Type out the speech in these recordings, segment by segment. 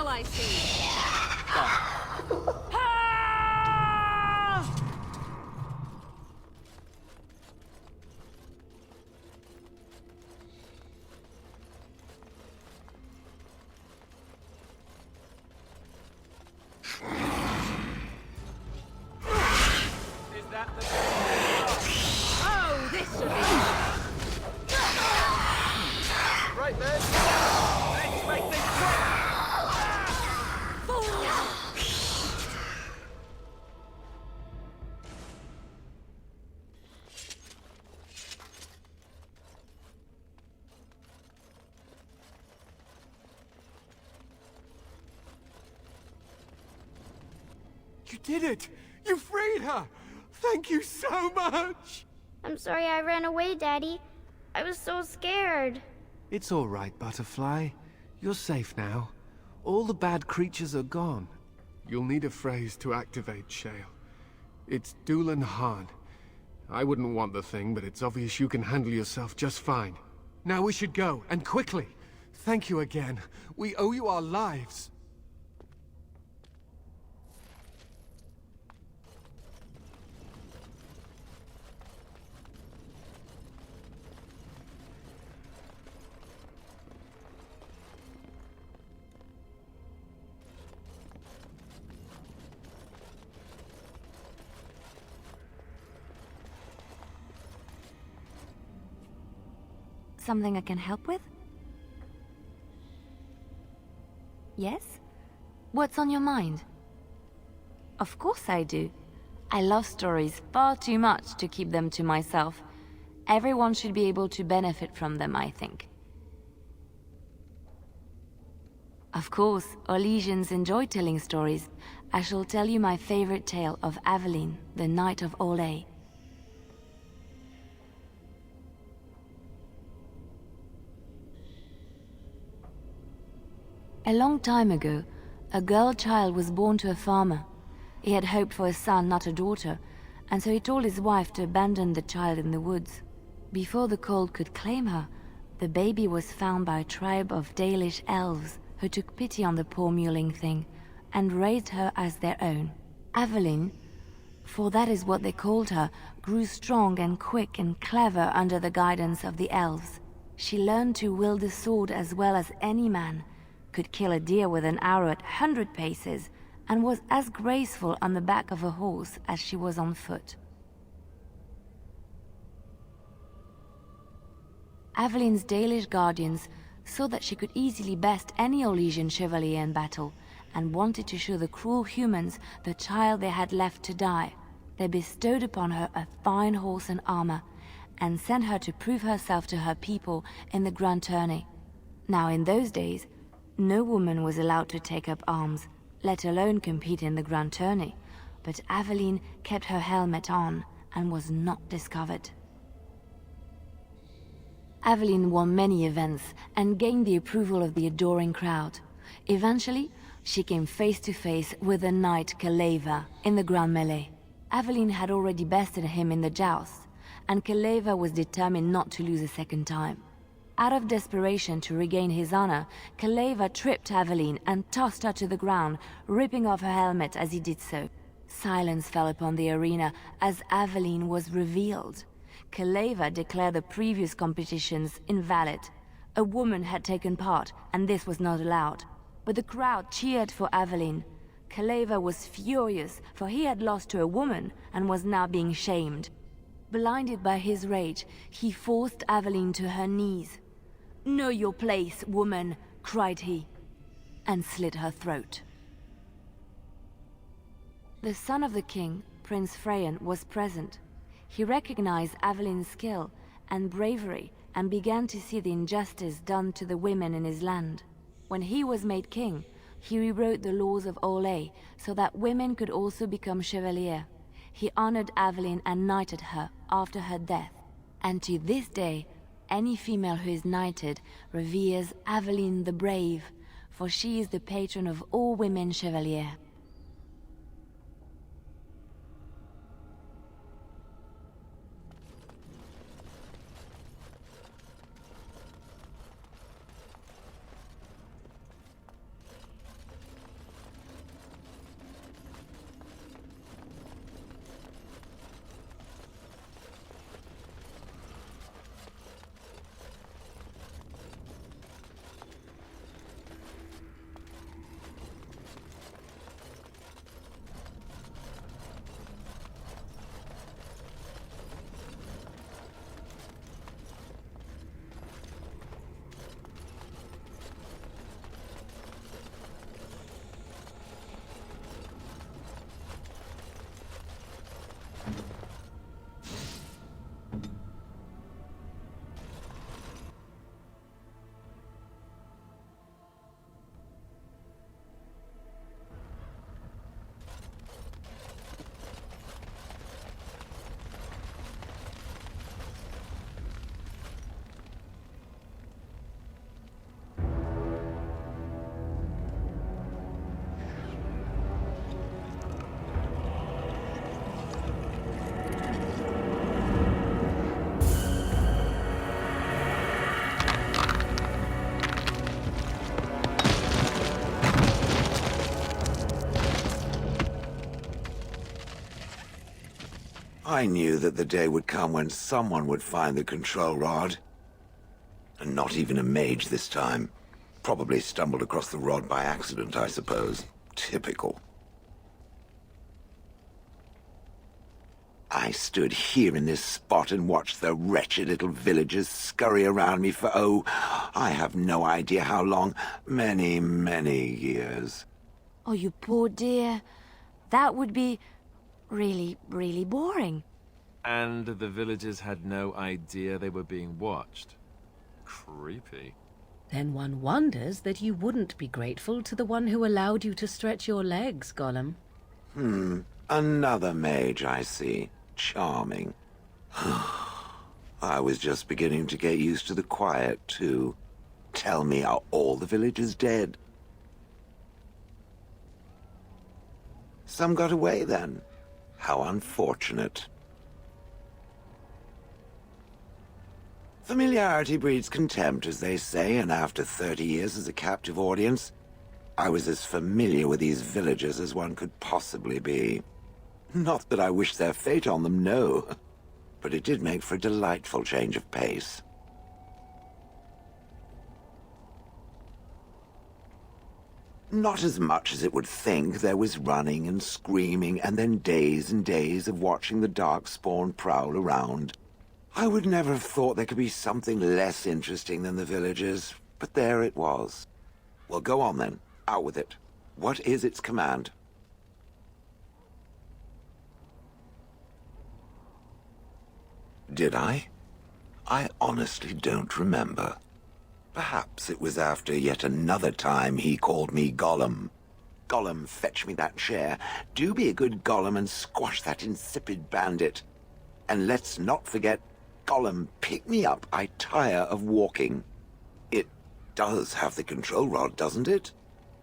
shall I see? Is that the... Oh, this should be Right then. Let's make this quick. You did it! You freed her! Thank you so much! I'm sorry I ran away, Daddy. I was so scared. It's all right, Butterfly. You're safe now. All the bad creatures are gone. You'll need a phrase to activate Shale. It's Doolan Han. I wouldn't want the thing, but it's obvious you can handle yourself just fine. Now we should go, and quickly. Thank you again. We owe you our lives. Something I can help with? Yes? What's on your mind? Of course I do. I love stories far too much to keep them to myself. Everyone should be able to benefit from them, I think. Of course, Orlesians enjoy telling stories. I shall tell you my favorite tale of Aveline, the Knight of Olay. A long time ago, a girl child was born to a farmer. He had hoped for a son, not a daughter, and so he told his wife to abandon the child in the woods. Before the cold could claim her, the baby was found by a tribe of Dalish elves who took pity on the poor mewling thing and raised her as their own. Aveline, for that is what they called her, grew strong and quick and clever under the guidance of the elves. She learned to wield the sword as well as any man, could kill a deer with an arrow at 100 paces, and was as graceful on the back of a horse as she was on foot. Aveline's Dalish guardians saw that she could easily best any Orlesian chevalier in battle, and wanted to show the cruel humans the child they had left to die. They bestowed upon her a fine horse and armor, and sent her to prove herself to her people in the grand tourney. Now in those days, no woman was allowed to take up arms, let alone compete in the grand tourney, but Aveline kept her helmet on and was not discovered. Aveline won many events and gained the approval of the adoring crowd. Eventually, she came face to face with the knight Kaleva in the grand melee. Aveline had already bested him in the joust, and Kaleva was determined not to lose a second time. Out of desperation to regain his honor, Kaleva tripped Aveline and tossed her to the ground, ripping off her helmet as he did so. Silence fell upon the arena as Aveline was revealed. Kaleva declared the previous competitions invalid. A woman had taken part, and this was not allowed. But the crowd cheered for Aveline. Kaleva was furious, for he had lost to a woman and was now being shamed. Blinded by his rage, he forced Aveline to her knees. "Know your place, woman," cried he, and slit her throat. The son of the king, Prince Freyan, was present. He recognized Aveline's skill and bravery and began to see the injustice done to the women in his land. When he was made king, he rewrote the laws of Olay so that women could also become chevalier. He honored Aveline and knighted her after her death. And to this day, any female who is knighted reveres Aveline the Brave, for she is the patron of all women chevalier. I knew that the day would come when someone would find the control rod. And not even a mage this time. Probably stumbled across the rod by accident, I suppose. Typical. I stood here in this spot and watched the wretched little villagers scurry around me for, oh, I have no idea how long. Many, many years. Oh, you poor dear. That would be really, really boring. And the villagers had no idea they were being watched. Creepy. Then one wonders that you wouldn't be grateful to the one who allowed you to stretch your legs, Gollum. Another mage, I see. Charming. I was just beginning to get used to the quiet, too. Tell me, are all the villagers dead? Some got away, then. How unfortunate. Familiarity breeds contempt, as they say, and after 30 years as a captive audience, I was as familiar with these villagers as one could possibly be. Not that I wish their fate on them, no. But it did make for a delightful change of pace. Not as much as it would think. There was running and screaming, and then days and days of watching the Darkspawn prowl around. I would never have thought there could be something less interesting than the villagers, but there it was. Well, go on then. Out with it. What is its command? Did I? I honestly don't remember. Perhaps it was after yet another time he called me Gollum. Gollum, fetch me that chair. Do be a good Gollum and squash that insipid bandit. And let's not forget, Gollum, pick me up. I tire of walking. It does have the control rod, doesn't it?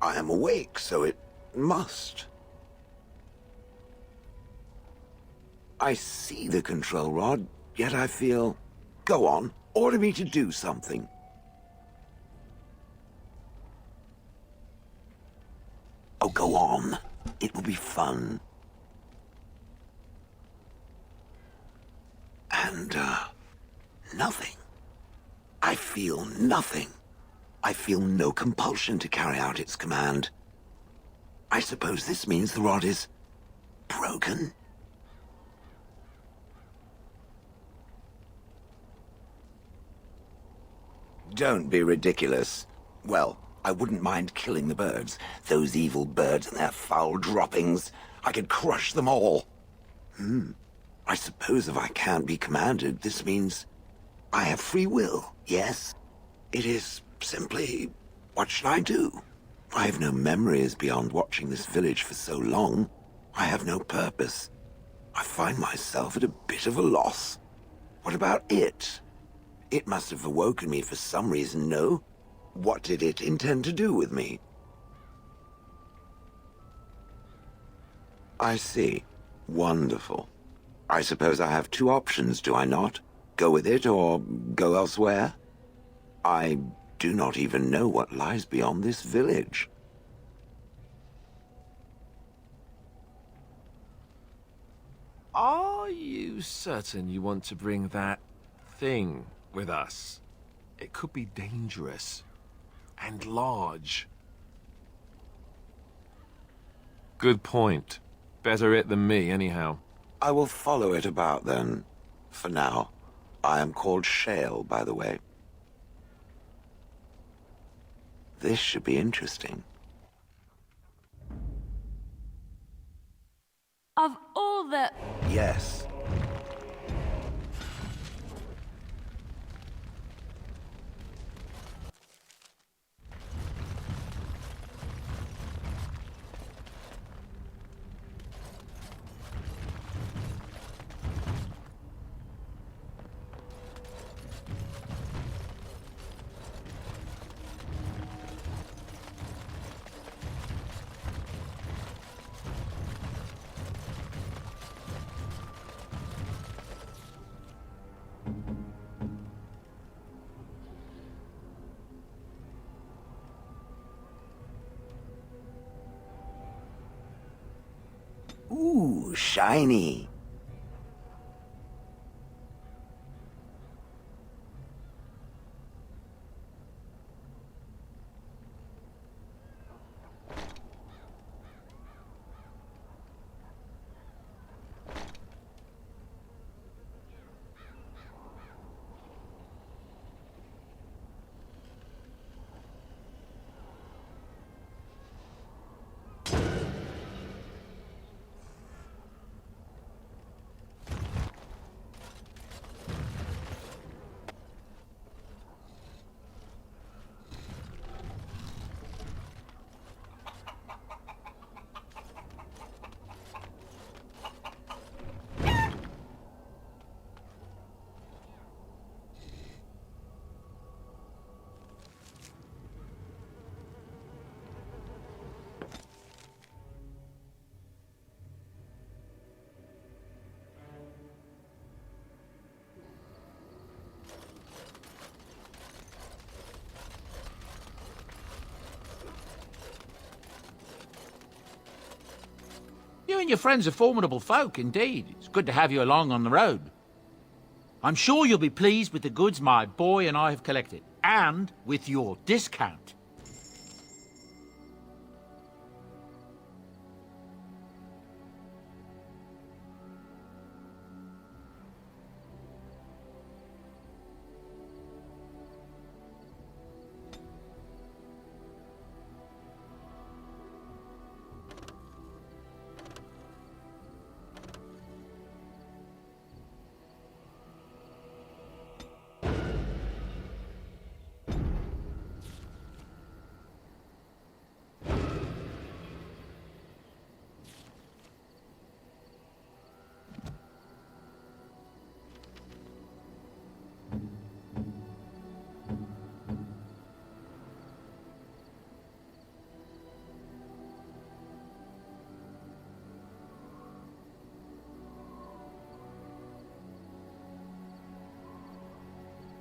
I am awake, so it must. I see the control rod, yet I feel... Go on, order me to do something. Oh, go on. It will be fun. And, nothing. I feel nothing. I feel no compulsion to carry out its command. I suppose this means the rod is... broken? Don't be ridiculous. Well, I wouldn't mind killing the birds. Those evil birds and their foul droppings. I could crush them all. I suppose if I can't be commanded, this means I have free will, yes? It is simply, what should I do? I have no memories beyond watching this village for so long. I have no purpose. I find myself at a bit of a loss. What about it? It must have awoken me for some reason, no? What did it intend to do with me? I see. Wonderful. I suppose I have two options, do I not? Go with it or go elsewhere? I do not even know what lies beyond this village. Are you certain you want to bring that thing with us? It could be dangerous. And large. Good point. Better it than me, anyhow. I will follow it about, then. For now. I am called Shale, by the way. This should be interesting. Of all the... Yes. Ooh, shiny. You and your friends are formidable folk, indeed. It's good to have you along on the road. I'm sure you'll be pleased with the goods my boy and I have collected, and with your discount.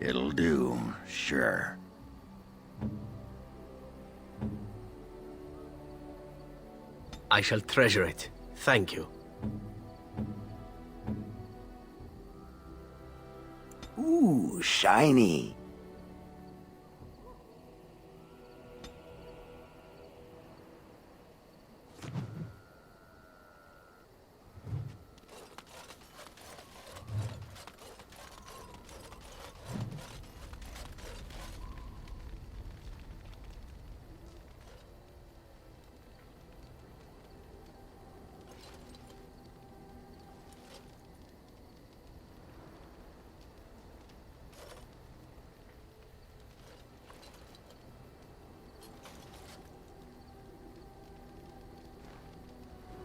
It'll do, sure. I shall treasure it. Thank you. Ooh, shiny.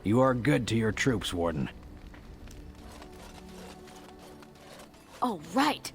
You are good to your troops, Warden. Oh, right.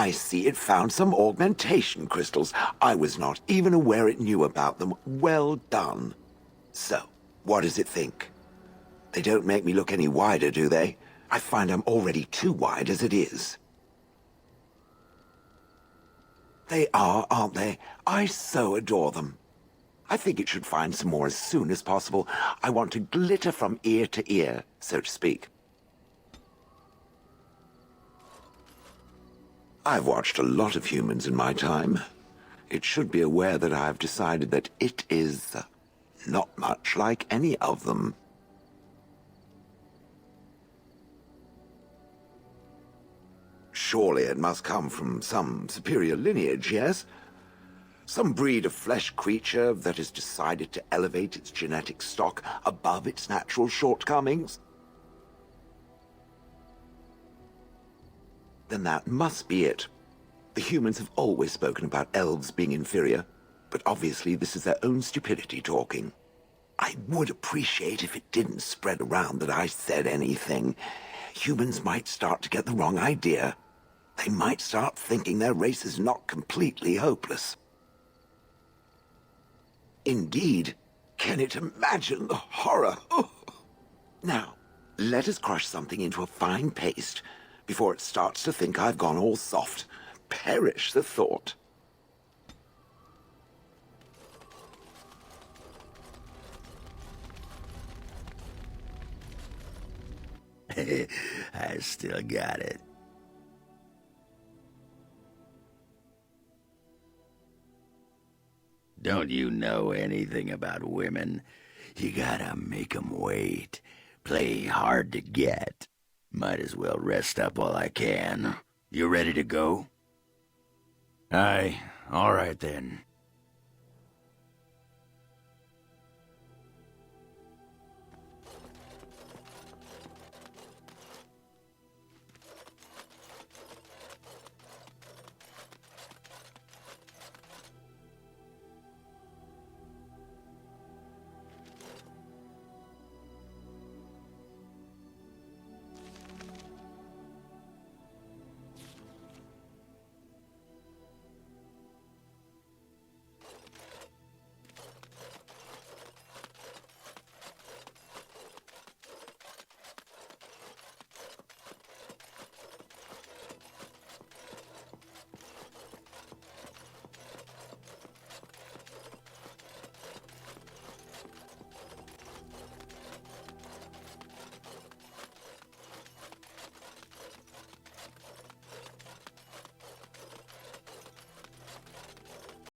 I see it found some augmentation crystals. I was not even aware it knew about them. Well done. So, what does it think? They don't make me look any wider, do they? I find I'm already too wide as it is. They are, aren't they? I so adore them. I think it should find some more as soon as possible. I want to glitter from ear to ear, so to speak. I've watched a lot of humans in my time. It should be aware that I've decided that it is not much like any of them. Surely it must come from some superior lineage, yes? Some breed of flesh creature that has decided to elevate its genetic stock above its natural shortcomings? Then that must be it. The humans have always spoken about elves being inferior, but obviously this is their own stupidity talking. I would appreciate if it didn't spread around that I said anything. Humans might start to get the wrong idea. They might start thinking their race is not completely hopeless. Indeed, can it imagine the horror? Oh. Now, let us crush something into a fine paste before it starts to think I've gone all soft. Perish the thought. I still got it. Don't you know anything about women? You gotta make 'em wait. Play hard to get. Might as well rest up while I can. You ready to go? Aye, all right then.